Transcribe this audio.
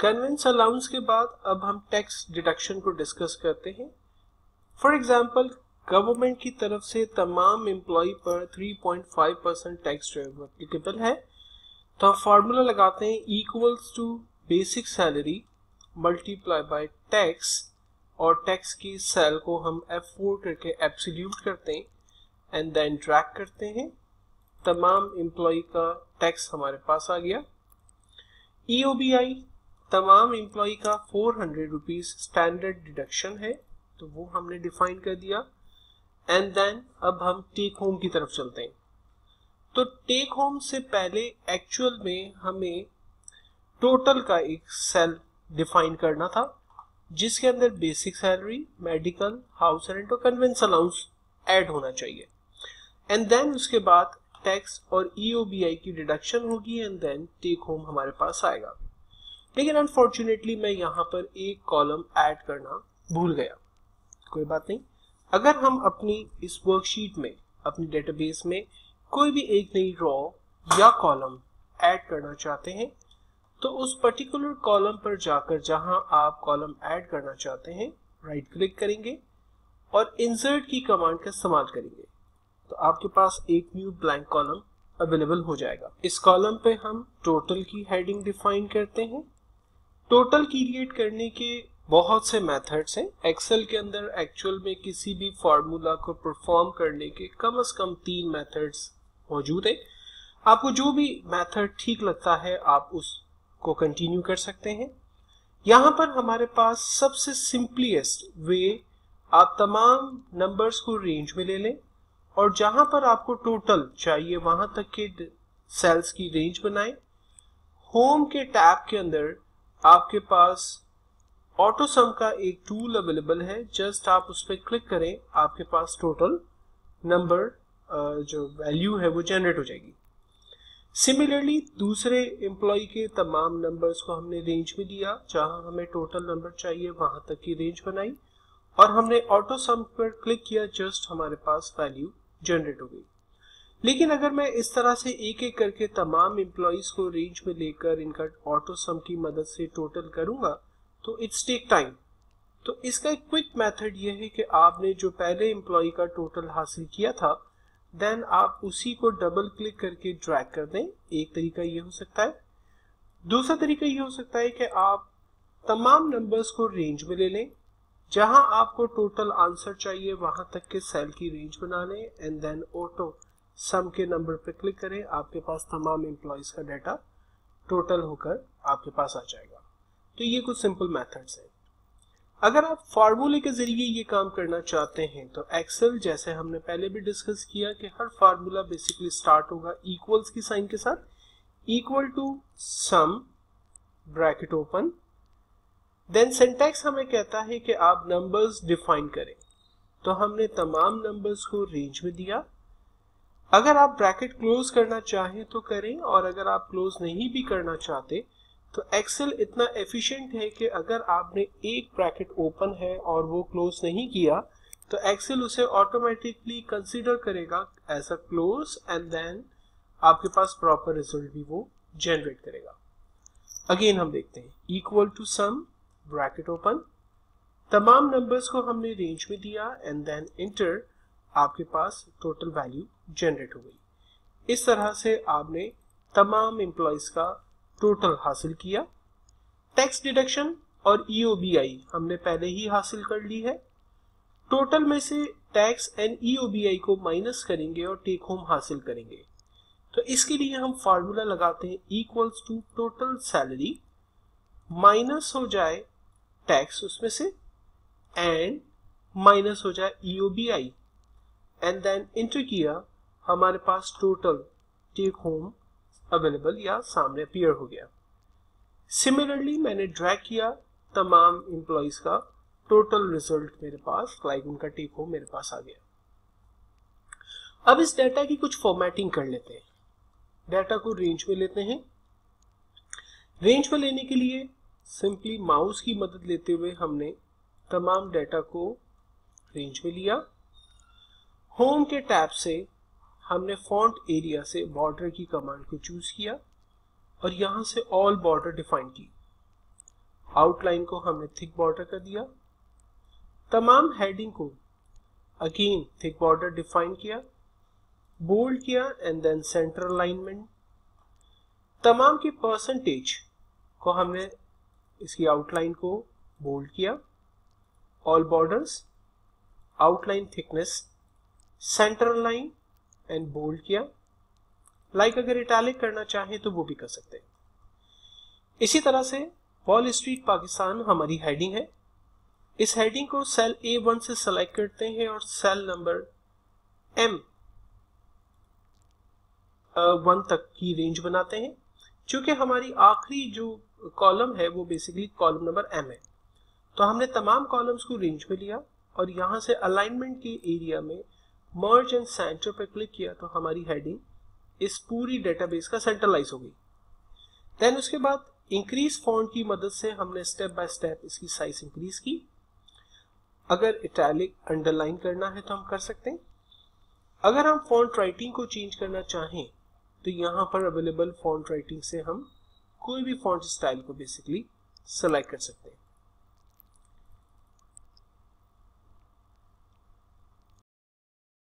Convince allowance के बाद अब हम टैक्स डिडक्शन को डिस्कस करते हैं। फॉर एग्जांपल, गवर्नमेंट की तरफ से तमाम एम्प्लॉय पर 3.5% टैक्स जो है वो एप्लीकेबल है। तो हम फार्मूला लगाते हैं equals to basic salary multiply by tax, और टैक्स की सेल को हम F4 करके एब्सोल्यूट करते हैं एंड देन ड्रैग करते हैं। तमाम एम्प्लॉय का टैक्स हमारे पास आ गया। EOBI तमाम एम्प्लॉय का 400 रुपीज स्टैंडर्ड डिडक्शन है, तो वो हमने डिफाइन कर दिया। एंड देन अब हम टेक होम की तरफ चलते हैं। तो टेक होम से पहले एक्चुअल में हमें टोटल का एक सेल डिफाइन करना था, जिसके अंदर basic salary, medical, house rent और कन्वेंस अलाउंस ऐड होना चाहिए। एंड देन उसके बाद टैक्स और EOBI की डिडक्शन होगी एंड देन टेक होम हमारे पास आएगा। लेकिन अनफॉर्चुनेटली मैं यहाँ पर एक कॉलम ऐड करना भूल गया। कोई बात नहीं, अगर हम अपनी इस वर्कशीट में, अपनी डेटाबेस में कोई भी एक नई रॉ या कॉलम ऐड करना चाहते हैं, तो उस पर्टिकुलर कॉलम पर जाकर जहां आप कॉलम ऐड करना चाहते हैं राइट क्लिक करेंगे और इंसर्ट की कमांड का इस्तेमाल करेंगे, तो आपके पास एक न्यू ब्लैंक कॉलम अवेलेबल हो जाएगा। इस कॉलम पे हम टोटल की हेडिंग डिफाइन करते हैं। टोटल क्रिएट करने के बहुत से मेथड्स हैं। एक्सेल के अंदर एक्चुअल में किसी भी फार्मूला को परफॉर्म करने के कम से कम 3 मेथड्स मौजूद है। आपको जो भी मेथड ठीक लगता है आप उसको कंटिन्यू कर सकते हैं। यहाँ पर हमारे पास सबसे सिंपलीस्ट वे, आप तमाम नंबर्स को रेंज में ले लें और जहां पर आपको टोटल चाहिए वहां तक के सेल्स की रेंज बनाएं। होम के टैब के अंदर आपके पास ऑटो सम का एक टूल अवेलेबल है, जस्ट आप उस पर क्लिक करें, आपके पास टोटल नंबर जो वैल्यू है वो जनरेट हो जाएगी। सिमिलरली दूसरे एम्प्लॉय के तमाम नंबर्स को हमने रेंज में दिया, जहां हमें टोटल नंबर चाहिए वहां तक की रेंज बनाई और हमने ऑटो सम पर क्लिक किया, जस्ट हमारे पास वैल्यू जनरेट हो गई। लेकिन अगर मैं इस तरह से एक एक करके तमाम एम्प्लॉइज को रेंज में लेकर इनका ऑटो सम की मदद से टोटल करूंगा तो इट्स टेक टाइम। तो इसका एक क्विक मेथड ये है कि आपने जो पहले एम्प्लॉय का टोटल हासिल किया था, देन आप उसी को डबल क्लिक करके ड्रैग कर दें। एक तरीका ये हो सकता है। दूसरा तरीका ये हो सकता है कि आप तमाम नंबर्स को रेंज में ले लें, जहां आपको टोटल आंसर चाहिए वहां तक के सेल की रेंज बना लें एंड देन ऑटो सम के नंबर पे क्लिक करें। आपके पास तमाम एम्प्लॉइज का डाटा टोटल होकर आपके पास आ जाएगा। तो ये कुछ सिंपल मेथड्स हैं। अगर आप फार्मूले के जरिए ये काम करना चाहते हैं तो एक्सेल, जैसे हमने पहले भी डिस्कस किया कि हर फार्मूला बेसिकली स्टार्ट होगा इक्वल्स की साइन के साथ, equal to sum bracket open, then syntax हमें कहता है कि आप नंबर्स डिफाइन करें। तो हमने तमाम नंबर्स को रेंज में दिया। अगर आप ब्रैकेट क्लोज करना चाहें तो करें, और अगर आप क्लोज नहीं भी करना चाहते तो एक्सेल इतना एफिशिएंट है कि अगर आपने एक ब्रैकेट ओपन है और वो क्लोज नहीं किया तो एक्सेल उसे ऑटोमेटिकली कंसीडर करेगा as a close and then आपके पास प्रॉपर रिजल्ट भी वो जनरेट करेगा। अगेन हम देखते हैं equal to sum bracket open, तमाम नंबर्स को हमने रेंज में दिया एंड देन इंटर, आपके पास टोटल वैल्यू जनरेट हो गई। इस तरह से आपने तमाम एम्प्लॉइज का टोटल हासिल किया। टैक्स डिडक्शन और EOBI हमने पहले ही हासिल कर ली है। टोटल में से टैक्स एंड EOBI को माइनस करेंगे और टेक होम हासिल करेंगे। तो इसके लिए हम फार्मूला लगाते हैं equals to total salary minus हो जाए टैक्स उसमें से एंड माइनस हो जाए EOBI एंड देन इंटर किया, हमारे पास टोटल टेक होम अवेलेबल या सामने अपीयर हो गया। सिमिलरली मैंने ड्रैग किया, तमाम एम्प्लॉइज का टोटल रिजल्ट मेरे पास, लाइक उनका टेक होम मेरे पास आ गया। अब इस डाटा की कुछ फॉर्मेटिंग कर लेते हैं। डाटा को रेंज में लेते हैं। रेंज में लेने के लिए सिंपली माउस की मदद लेते हुए हमने तमाम डाटा को रेंज में लिया। होम के टैब से हमने फॉन्ट एरिया से बॉर्डर की कमांड को चूज किया और यहां से ऑल बॉर्डर डिफाइन की। आउटलाइन को हमने थिक बॉर्डर कर दिया, तमाम हेडिंग को अगेन थिक बॉर्डर डिफाइन किया, बोल्ड किया एंड देन सेंटर अलाइनमेंट। तमाम की परसेंटेज को हमने इसकी आउटलाइन को बोल्ड किया, all borders, outline thickness, centre line and bold किया। अगर इटैलिक करना चाहें तो वो भी कर सकते हैं। इसी तरह से वॉल स्ट्रीट पाकिस्तान हमारी हेडिंग है। इस हेडिंग को सेल A1 से सेलेक्ट करते हैं और सेल नंबर M1 तक की रेंज बनाते हैं। चूंकि हमारी आखिरी जो कॉलम है वो बेसिकली कॉलम नंबर M है, तो हमने तमाम कॉलम्स को रेंज में लिया और यहां से अलाइनमेंट के एरिया में मर्ज एंड सेंटर पर क्लिक किया तो हमारी हेडिंग इस पूरी डेटाबेस का सेंट्रलाइज हो गई। देन उसके बाद इंक्रीज फॉन्ट की मदद से हमने स्टेप बाय स्टेप इसकी साइज इंक्रीज की। अगर इटैलिक अंडरलाइन करना है तो हम कर सकते हैं। अगर हम फॉन्ट राइटिंग को चेंज करना चाहें तो यहाँ पर अवेलेबल फॉन्ट राइटिंग से हम कोई भी फॉन्ट स्टाइल को बेसिकली सेलेक्ट कर सकते हैं।